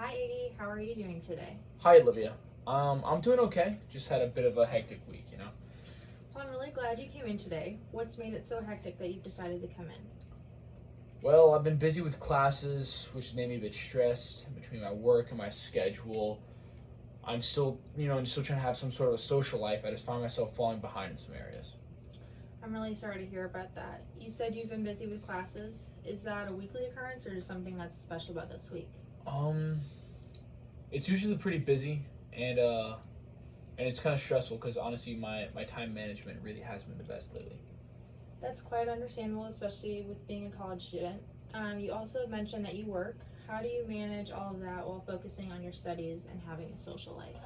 Hi, Iggy. How are you doing today? Hi, Olivia. I'm doing okay. Just had a bit of a hectic week. Well, I'm really glad you came in today. What's made it so hectic that you've decided to come in? Well, I've been busy with classes, which made me a bit stressed between my work and my schedule. I'm still trying to have some sort of a social life. I just find myself falling behind in some areas. I'm really sorry to hear about that. You said you've been busy with classes. Is that a weekly occurrence or just something that's special about this week? Um, it's usually pretty busy, and uh, and it's kind of stressful because honestly, my time management really hasn't been the best lately. That's quite understandable, especially with being a college student. You also mentioned that you work. How do you manage all of that while focusing on your studies and having a social life?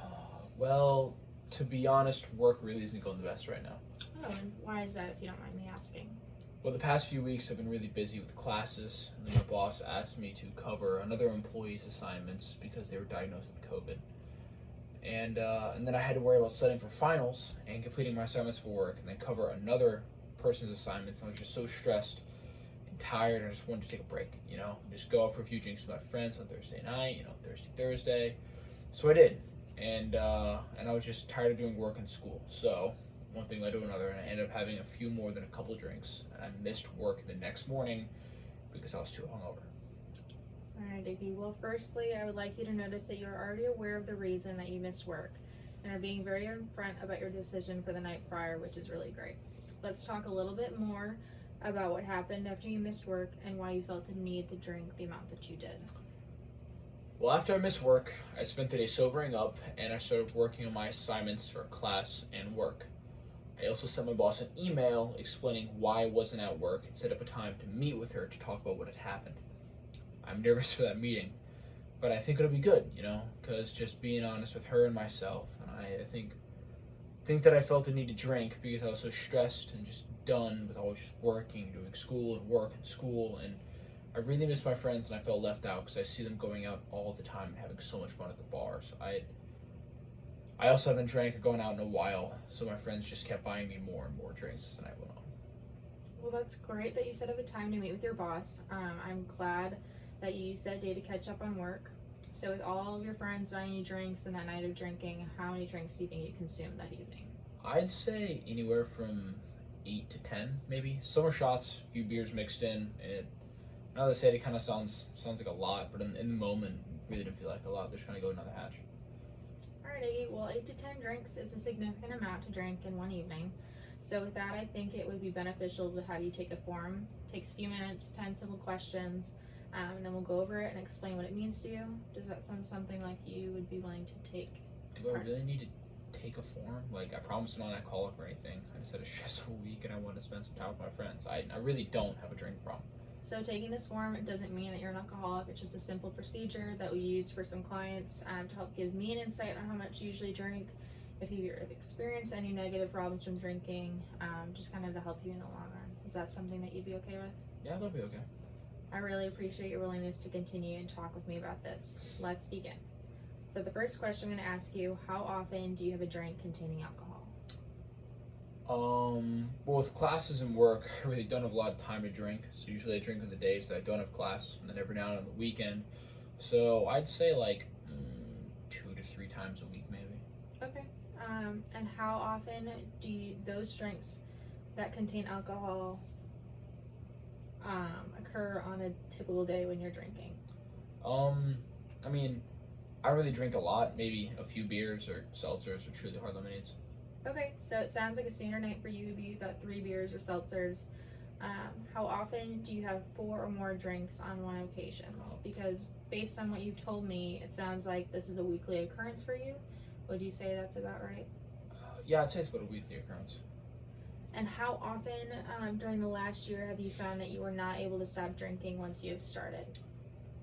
Well, to be honest, work really isn't going the best right now. Oh, and why is that if you don't mind me asking? Well, the past few weeks I've been really busy with classes, and then my boss asked me to cover another employee's assignments because they were diagnosed with COVID. And then I had to worry about studying for finals and completing my assignments for work, and then cover another person's assignments. And I was just so stressed and tired, and I just wanted to take a break. Just go out for a few drinks with my friends on Thursday night. Thursday. So I did, and I was just tired of doing work in school. So one thing led to another, and I ended up having a few more than a couple of drinks, and I missed work the next morning because I was too hungover. Alright, Iggy. Well, firstly, I would like you to notice that you're already aware of the reason that you missed work and are being very upfront about your decision for the night prior, which is really great. Let's talk a little bit more about what happened after you missed work and why you felt the need to drink the amount that you did. Well, after I missed work, I spent the day sobering up, and I started working on my assignments for class and work. I also sent my boss an email explaining why I wasn't at work and set up a time to meet with her to talk about what had happened. I'm nervous for that meeting, but I think it'll be good, because just being honest with her and myself, and I think that I felt the need to drink because I was so stressed and just done with always just working, doing school and work and school, and I really miss my friends, and I felt left out because I see them going out all the time and having so much fun at the bars. I also haven't drank or gone out in a while, so my friends just kept buying me more and more drinks as the night went on. Well, that's great that you set up a time to meet with your boss. I'm glad that you used that day to catch up on work. So, with all of your friends buying you drinks and that night of drinking, how many drinks do you think you consumed that evening? I'd say anywhere from 8 to 10, maybe. Some are shots, a few beers mixed in. Now that I say it, it kind of sounds like a lot, but in the moment, it really didn't feel like a lot. Just kind of go another hatch. Alrighty, well, 8 to 10 drinks is a significant amount to drink in one evening. So, with that, I think it would be beneficial to have you take a form. It takes a few minutes, 10 simple questions, and then we'll go over it and explain what it means to you. Does that sound something like you would be willing to take? Do I really need to take a form? Like, I promise I'm not an alcoholic or anything. I just had a stressful week and I wanted to spend some time with my friends. I really don't have a drinking problem. So, taking this form, it doesn't mean that you're an alcoholic. It's just a simple procedure that we use for some clients to help give me an insight on how much you usually drink. If you've experienced any negative problems from drinking, just kind of to help you in the long run. Is that something that you'd be okay with? Yeah, that'll be okay. I really appreciate your willingness to continue and talk with me about this. Let's begin. For the first question, I'm going to ask you, how often do you have a drink containing alcohol? Well, with classes and work, I really don't have a lot of time to drink. So usually I drink on the days that I don't have class, and then every now and then on the weekend. So I'd say like 2 to 3 times a week, maybe. Okay. And how often do those drinks that contain alcohol occur on a typical day when you're drinking? I mean, I really drink a lot. Maybe a few beers or seltzers or truly hard lemonades. Okay, so it sounds like a standard night for you would be about 3 beers or seltzers. How often do you have 4 or more drinks on one occasion? Because based on what you've told me, it sounds like this is a weekly occurrence for you. Would you say that's about right? Yeah, I'd say it's about a weekly occurrence. And how often during the last year have you found that you were not able to stop drinking once you have started?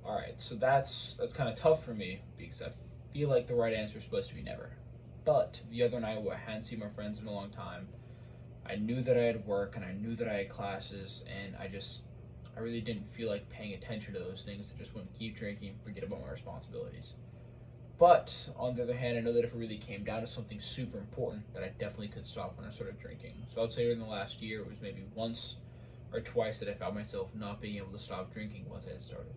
All right, so that's kind of tough for me because I feel like the right answer is supposed to be never. But the other night, I hadn't seen my friends in a long time. I knew that I had work and I knew that I had classes, and I really didn't feel like paying attention to those things. I just wanted to keep drinking and forget about my responsibilities. But on the other hand, I know that if it really came down to something super important, that I definitely could stop when I started drinking. So I'd say in the last year, it was maybe once or twice that I found myself not being able to stop drinking once I had started.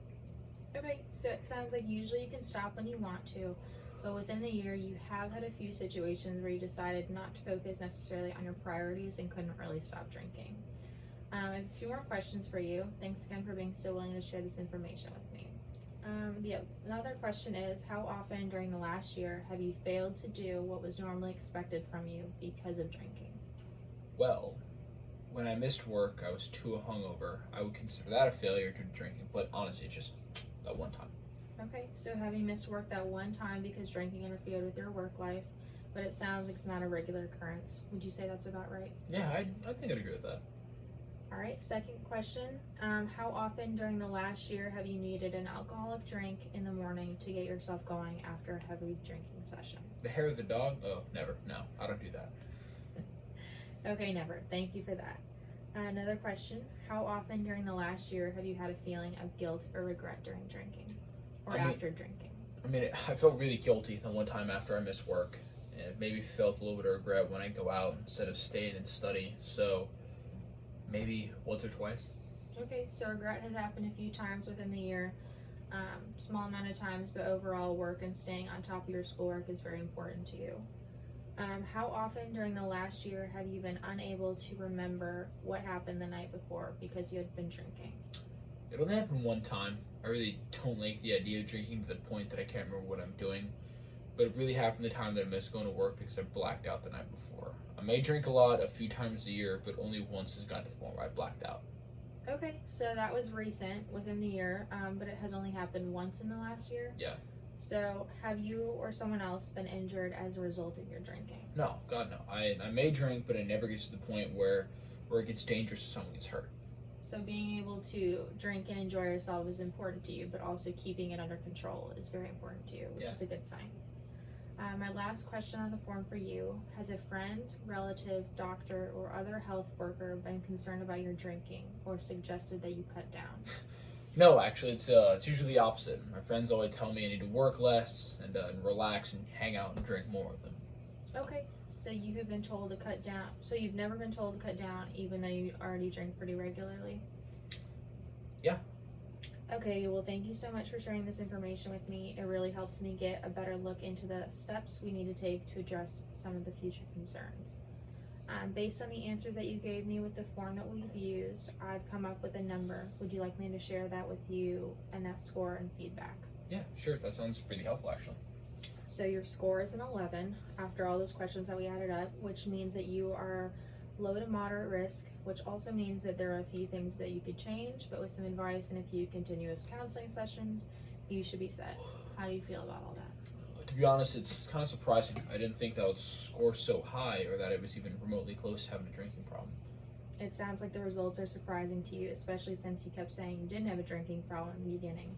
Okay, so it sounds like usually you can stop when you want to, but within the year you have had a few situations where you decided not to focus necessarily on your priorities and couldn't really stop drinking. I have a few more questions for you. Thanks again for being so willing to share this information with me. Another question is, how often during the last year have you failed to do what was normally expected from you because of drinking? Well, when I missed work, I was too hungover. I would consider that a failure due to drinking, but honestly, it's just that one time. Okay, so have you missed work that one time because drinking interfered with your work life, but it sounds like it's not a regular occurrence? Would you say that's about right? Yeah, I think I'd agree with that. All right, second question. How often during the last year have you needed an alcoholic drink in the morning to get yourself going after a heavy drinking session? The hair of the dog? Oh, never. No, I don't do that. Okay, never. Thank you for that. Another question. How often during the last year have you had a feeling of guilt or regret during drinking or after drinking? I felt really guilty the one time after I missed work, and it maybe felt a little bit of regret when I go out instead of staying and study. So maybe once or twice. Okay, so regret has happened a few times within the year, small amount of times, but overall work and staying on top of your schoolwork is very important to you. How often during the last year have you been unable to remember what happened the night before because you had been drinking? It only happened one time. I really don't like the idea of drinking to the point that I can't remember what I'm doing. But it really happened the time that I missed going to work because I blacked out the night before. I may drink a lot a few times a year, but only once has gotten to the point where I blacked out. Okay, so that was recent within the year, but it has only happened once in the last year? Yeah. So have you or someone else been injured as a result of your drinking? No, God no. I may drink, but it never gets to the point where it gets dangerous or someone gets hurt. So being able to drink and enjoy yourself is important to you, but also keeping it under control is very important to you, which is a good sign. My last question on the form for you: has a friend, relative, doctor, or other health worker been concerned about your drinking or suggested that you cut down? No, actually, it's usually the opposite. My friends always tell me I need to work less and relax and hang out and drink more with them. Okay, so you have been told to cut down. So you've never been told to cut down, even though you already drink pretty regularly? Yeah. Okay, well, thank you so much for sharing this information with me. It really helps me get a better look into the steps we need to take to address some of the future concerns. Based on the answers that you gave me with the form that we've used, I've come up with a number. Would you like me to share that with you and that score and feedback? Yeah, sure. That sounds pretty helpful, actually. So your score is an 11 after all those questions that we added up, which means that you are low to moderate risk, which also means that there are a few things that you could change, but with some advice and a few continuous counseling sessions, you should be set. How do you feel about all that? To be honest, it's kind of surprising. I didn't think that would score so high or that it was even remotely close to having a drinking problem. It sounds like the results are surprising to you, especially since you kept saying you didn't have a drinking problem in the beginning.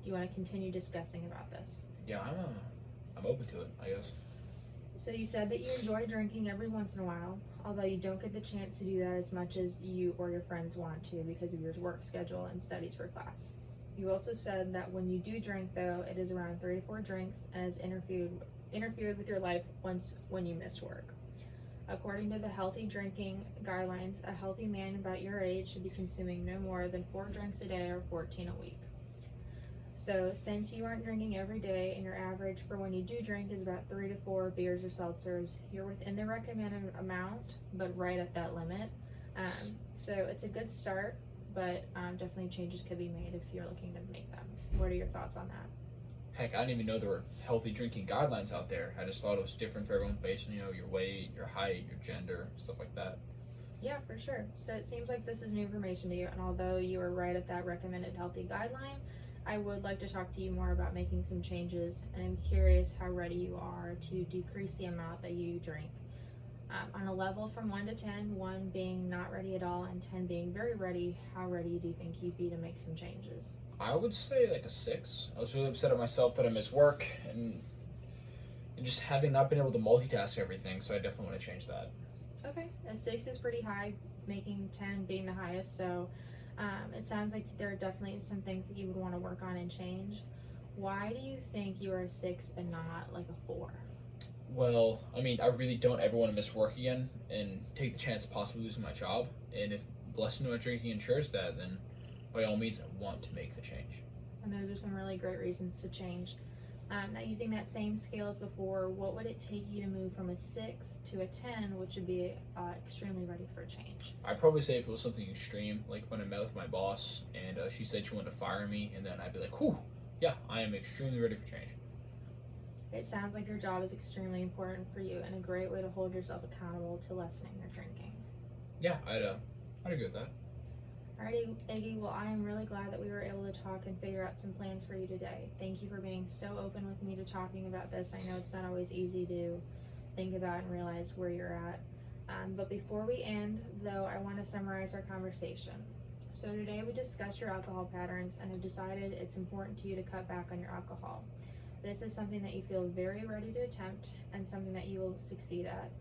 Do you want to continue discussing about this? Yeah, I'm open to it, I guess. So you said that you enjoy drinking every once in a while, although you don't get the chance to do that as much as you or your friends want to because of your work schedule and studies for class. You also said that when you do drink, though, it is around 3 to 4 drinks and has interfered with your life once when you miss work. According to the healthy drinking guidelines, a healthy man about your age should be consuming no more than 4 drinks a day or 14 a week. So since you aren't drinking every day and your average for when you do drink is about 3 to 4 beers or seltzers, you're within the recommended amount, but right at that limit. So it's a good start, but definitely changes could be made if you're looking to make them. What are your thoughts on that? Heck, I didn't even know there were healthy drinking guidelines out there. I just thought it was different for everyone based on, your weight, your height, your gender, stuff like that. Yeah, for sure. So it seems like this is new information to you, and although you are right at that recommended healthy guideline, I would like to talk to you more about making some changes, and I'm curious how ready you are to decrease the amount that you drink. On a level from 1 to 10, 1 being not ready at all and 10 being very ready, how ready do you think you'd be to make some changes? I would say like a 6. I was really upset at myself that I missed work and just having not been able to multitask everything, so I definitely want to change that. Okay, a 6 is pretty high, making 10 being the highest, so it sounds like there are definitely some things that you would want to work on and change. Why do you think you are a 6 and not like a 4? Well, I really don't ever want to miss work again and take the chance of possibly losing my job. And if blessing my drinking ensures that, then by all means, I want to make the change. And those are some really great reasons to change. Now, using that same scale as before, what would it take you to move from a 6 to a 10, which would be extremely ready for a change? I'd probably say if it was something extreme, like when I met with my boss and she said she wanted to fire me, and then I'd be like, whew, yeah, I am extremely ready for change. It sounds like your job is extremely important for you and a great way to hold yourself accountable to lessening your drinking. Yeah, I'd agree with that. Alrighty, Iggy, well, I am really glad that we were able to talk and figure out some plans for you today. Thank you for being so open with me to talking about this. I know it's not always easy to think about and realize where you're at. But before we end, though, I want to summarize our conversation. So today we discussed your alcohol patterns and have decided it's important to you to cut back on your alcohol. This is something that you feel very ready to attempt and something that you will succeed at,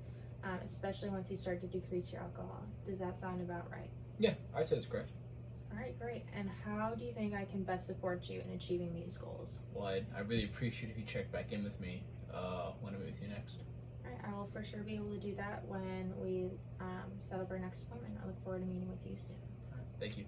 especially once you start to decrease your alcohol. Does that sound about right? Yeah, I'd say that's correct. Alright, great. And how do you think I can best support you in achieving these goals? Well, I'd really appreciate if you check back in with me when I meet with you next. Alright, I will for sure be able to do that when we set up our next appointment. I look forward to meeting with you soon. All right, thank you.